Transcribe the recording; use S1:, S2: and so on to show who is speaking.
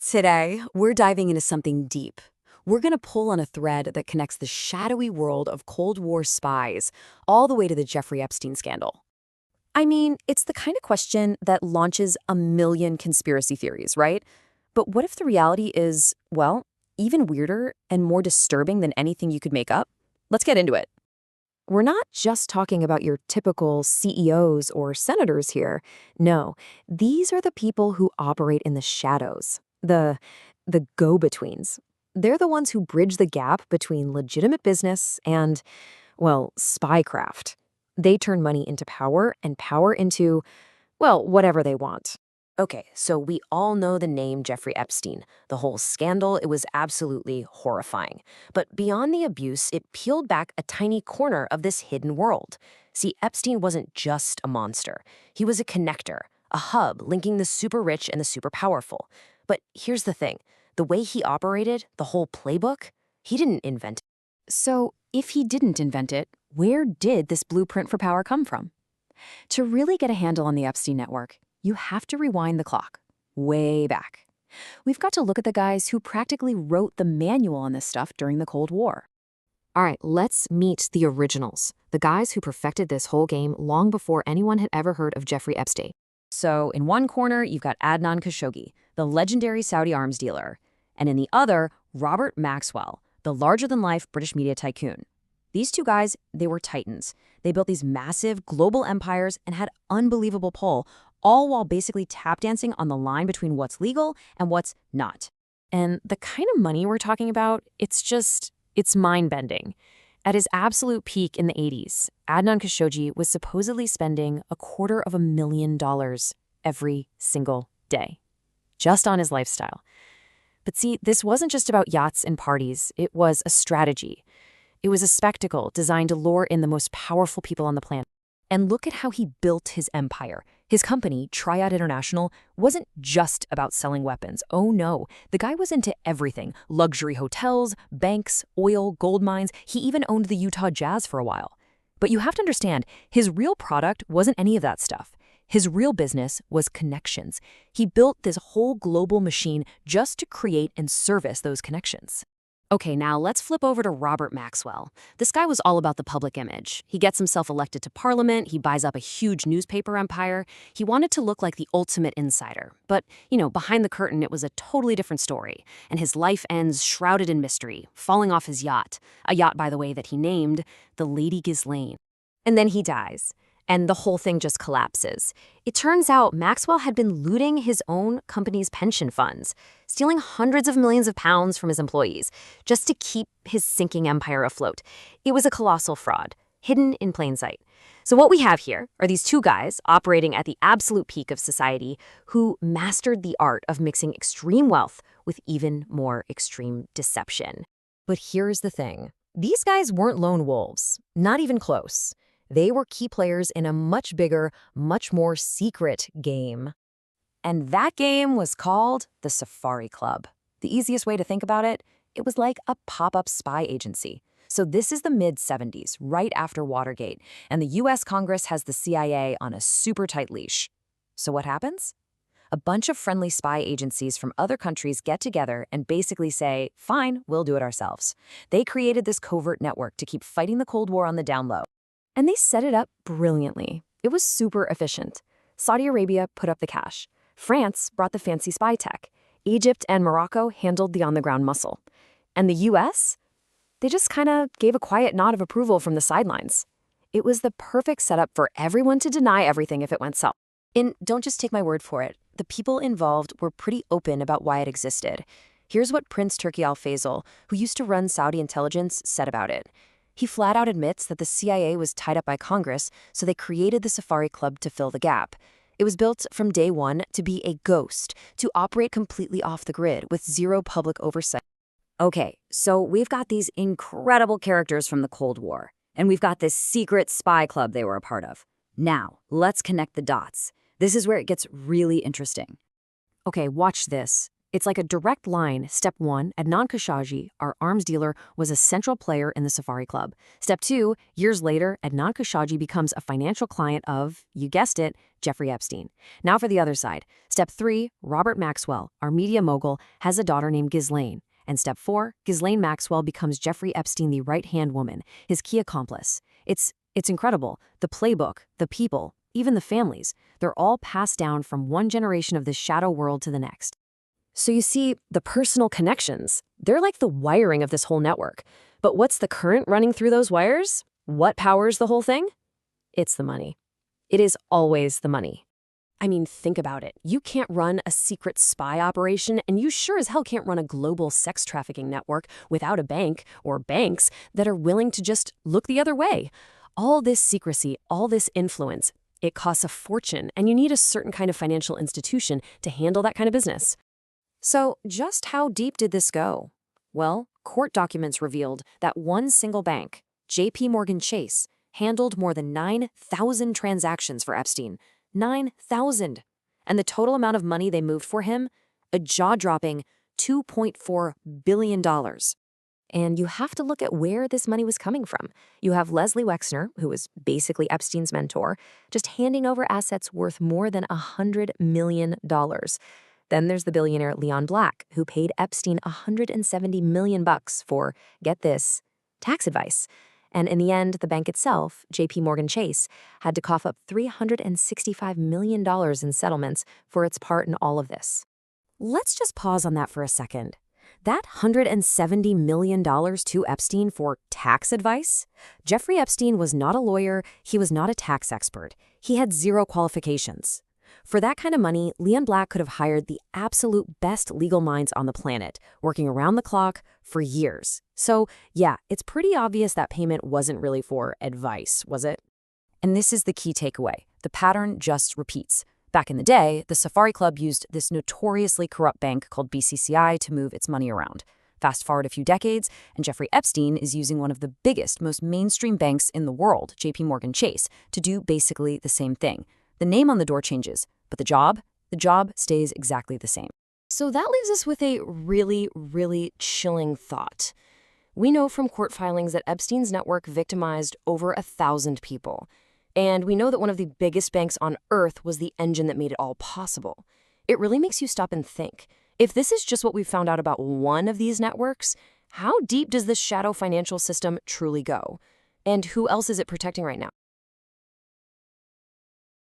S1: Today, we're diving into something deep. We're going to pull on a thread that connects the shadowy world of Cold War spies all the way to the Jeffrey Epstein scandal. I mean, it's the kind of question that launches a million conspiracy theories, right? But what if the reality is, well, even weirder and more disturbing than anything you could make up? Let's get into it. We're not just talking about your typical CEOs or senators here. No, these are the people who operate in the shadows, the go-betweens. They're the ones who bridge the gap between legitimate business and, well, spycraft. They turn money into power and power into, well, whatever they want. Okay, so we all know the name Jeffrey Epstein. The whole scandal, it was absolutely horrifying. But beyond the abuse, it peeled back a tiny corner of this hidden world. See, Epstein wasn't just a monster. He was a connector, a hub linking the super rich and the super powerful. But here's the thing. The way he operated, the whole playbook, he didn't invent it. So if he didn't invent it, where did this blueprint for power come from? To really get a handle on the Epstein network, you have to rewind the clock, way back. We've got to look at the guys who practically wrote the manual on this stuff during the Cold War. All right, let's meet the originals, the guys who perfected this whole game long before anyone had ever heard of Jeffrey Epstein. So in one corner, you've got Adnan Khashoggi, the legendary Saudi arms dealer, and in the other, Robert Maxwell, the larger-than-life British media tycoon. These two guys, they were titans. They built these massive global empires and had unbelievable pull, all while basically tap dancing on the line between what's legal and what's not. And the kind of money we're talking about, it's mind-bending. At his absolute peak in the 80s, Adnan Khashoggi was supposedly spending $250,000 every single day, just on his lifestyle. But see, this wasn't just about yachts and parties, it was a strategy. It was a spectacle designed to lure in the most powerful people on the planet. And look at how he built his empire. His company, Triad International, wasn't just about selling weapons. Oh no, the guy was into everything. Luxury hotels, banks, oil, gold mines. He even owned the Utah Jazz for a while. But you have to understand, his real product wasn't any of that stuff. His real business was connections. He built this whole global machine just to create and service those connections. Okay, now let's flip over to Robert Maxwell. This guy was all about the public image. He gets himself elected to parliament, he buys up a huge newspaper empire. He wanted to look like the ultimate insider. But, behind the curtain, it was a totally different story. And his life ends shrouded in mystery, falling off his yacht. A yacht, by the way, that he named the Lady Ghislaine. And then he dies. And the whole thing just collapses. It turns out Maxwell had been looting his own company's pension funds, stealing hundreds of millions of pounds from his employees, just to keep his sinking empire afloat. It was a colossal fraud, hidden in plain sight. So what we have here are these two guys operating at the absolute peak of society who mastered the art of mixing extreme wealth with even more extreme deception. But here's the thing. These guys weren't lone wolves, not even close. They were key players in a much bigger, much more secret game. And that game was called the Safari Club. The easiest way to think about it, it was like a pop-up spy agency. So this is the mid-70s, right after Watergate, and the US Congress has the CIA on a super tight leash. So what happens? A bunch of friendly spy agencies from other countries get together and basically say, fine, we'll do it ourselves. They created this covert network to keep fighting the Cold War on the down low. And they set it up brilliantly. It was super efficient. Saudi Arabia put up the cash. France brought the fancy spy tech. Egypt and Morocco handled the on-the-ground muscle. And the US? They just kind of gave a quiet nod of approval from the sidelines. It was the perfect setup for everyone to deny everything if it went south. And don't just take my word for it. The people involved were pretty open about why it existed. Here's what Prince Turki Al Faisal, who used to run Saudi intelligence, said about it. He flat out admits that the CIA was tied up by Congress, so they created the Safari Club to fill the gap. It was built from day one to be a ghost, to operate completely off the grid with zero public oversight. Okay, so we've got these incredible characters from the Cold War, and we've got this secret spy club they were a part of. Now, let's connect the dots. This is where it gets really interesting. Okay, watch this. It's like a direct line. Step 1, Adnan Khashoggi, our arms dealer, was a central player in the Safari Club. Step 2, years later, Adnan Khashoggi becomes a financial client of, you guessed it, Jeffrey Epstein. Now for the other side. Step 3, Robert Maxwell, our media mogul, has a daughter named Ghislaine. And step 4, Ghislaine Maxwell becomes Jeffrey Epstein the right-hand woman, his key accomplice. It's incredible. The playbook, the people, even the families, they're all passed down from one generation of this shadow world to the next. So you see, the personal connections, they're like the wiring of this whole network. But what's the current running through those wires? What powers the whole thing? It's the money. It is always the money. I mean, think about it. You can't run a secret spy operation, and you sure as hell can't run a global sex trafficking network without a bank or banks that are willing to just look the other way. All this secrecy, all this influence, it costs a fortune, and you need a certain kind of financial institution to handle that kind of business. So just how deep did this go? Well, court documents revealed that one single bank, JP Chase, handled more than 9,000 transactions for Epstein. 9,000. And the total amount of money they moved for him? A jaw-dropping $2.4 billion. And you have to look at where this money was coming from. You have Leslie Wexner, who was basically Epstein's mentor, just handing over assets worth more than $100 million. Then there's the billionaire Leon Black, who paid Epstein $170 million for, get this, tax advice. And in the end, the bank itself, JP Chase, had to cough up $365 million in settlements for its part in all of this. Let's just pause on that for a second. That $170 million to Epstein for tax advice? Jeffrey Epstein was not a lawyer, he was not a tax expert. He had zero qualifications. For that kind of money, Leon Black could have hired the absolute best legal minds on the planet, working around the clock for years. So, yeah, it's pretty obvious that payment wasn't really for advice, was it? And this is the key takeaway. The pattern just repeats. Back in the day, the Safari Club used this notoriously corrupt bank called BCCI to move its money around. Fast forward a few decades, and Jeffrey Epstein is using one of the biggest, most mainstream banks in the world, JP Chase, to do basically the same thing. The name on the door changes, but the job stays exactly the same. So that leaves us with a really, really chilling thought. We know from court filings that Epstein's network victimized over 1,000 people. And we know that one of the biggest banks on earth was the engine that made it all possible. It really makes you stop and think. If this is just what we've found out about one of these networks, how deep does this shadow financial system truly go? And who else is it protecting right now?